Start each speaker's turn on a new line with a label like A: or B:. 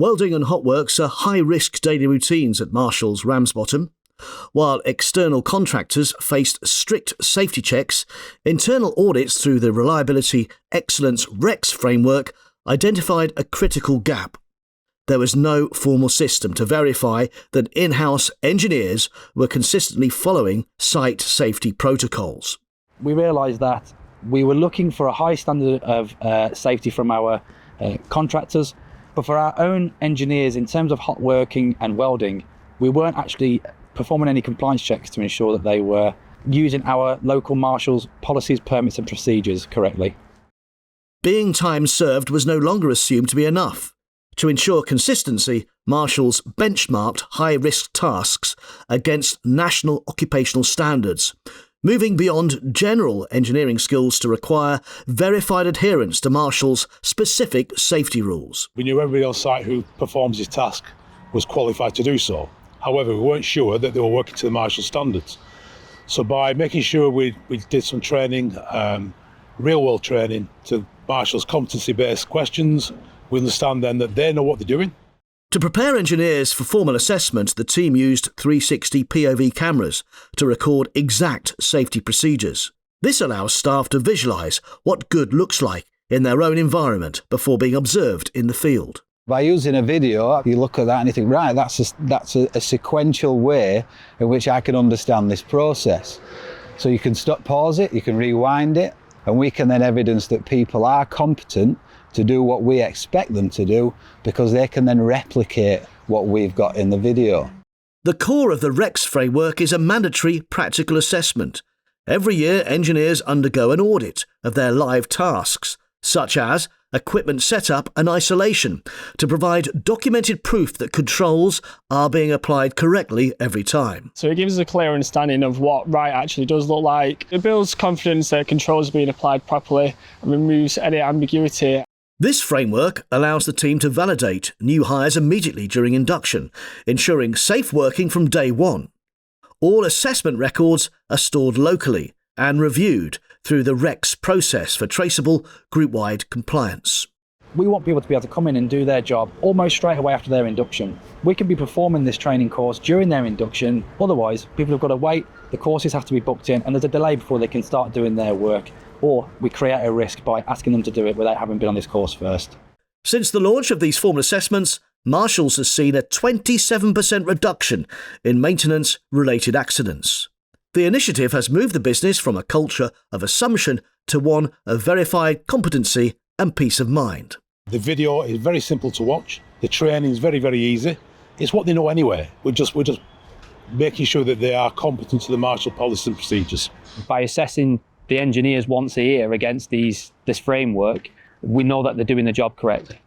A: Welding and hot works are high-risk daily routines at Marshall's Ramsbottom. While external contractors faced strict safety checks, internal audits through the Reliability Excellence REX framework identified a critical gap. There was no formal system to verify that in-house engineers were consistently following site safety protocols.
B: We realised that we were looking for a high standard of safety from our contractors, but for our own engineers, in terms of hot working and welding, we weren't actually performing any compliance checks to ensure that they were using our local Marshall's policies, permits and procedures correctly.
A: Being time served was no longer assumed to be enough. To ensure consistency, Marshall's benchmarked high-risk tasks against national occupational standards, moving beyond general engineering skills to require verified adherence to Marshall's specific safety rules.
C: We knew everybody on site who performs his task was qualified to do so. However, we weren't sure that they were working to the Marshall standards. So by making sure we did some training, real-world training to Marshall's competency-based questions, we understand then that they know what they're doing.
A: To prepare engineers for formal assessment, the team used 360 POV cameras to record exact safety procedures. This allows staff to visualise what good looks like in their own environment before being observed in the field.
D: By using a video, you look at that and you think, right, that's a sequential way in which I can understand this process. So you can pause it, you can rewind it, and we can then evidence that people are competent to do what we expect them to do, because they can then replicate what we've got in the video.
A: The core of the REX framework is a mandatory practical assessment. Every year, engineers undergo an audit of their live tasks, such as equipment setup and isolation, to provide documented proof that controls are being applied correctly every time.
E: So it gives us a clear understanding of what right actually does look like. It builds confidence that controls are being applied properly and removes any ambiguity.
A: This framework allows the team to validate new hires immediately during induction, ensuring safe working from day one. All assessment records are stored locally and reviewed through the REX process for traceable group-wide compliance.
B: We want people to be able to come in and do their job almost straight away after their induction. We can be performing this training course during their induction, otherwise people have got to wait, the courses have to be booked in, and there's a delay before they can start doing their work. Or we create a risk by asking them to do it without having been on this course first.
A: Since the launch of these formal assessments, Marshall's has seen a 27% reduction in maintenance-related accidents. The initiative has moved the business from a culture of assumption to one of verified competency and peace of mind.
C: The video is very simple to watch. The training is very, very easy. It's what they know anyway. We're just making sure that they are competent to the Marshall policies and procedures.
B: By assessing the engineers once a year against this framework, we know that they're doing the job correctly.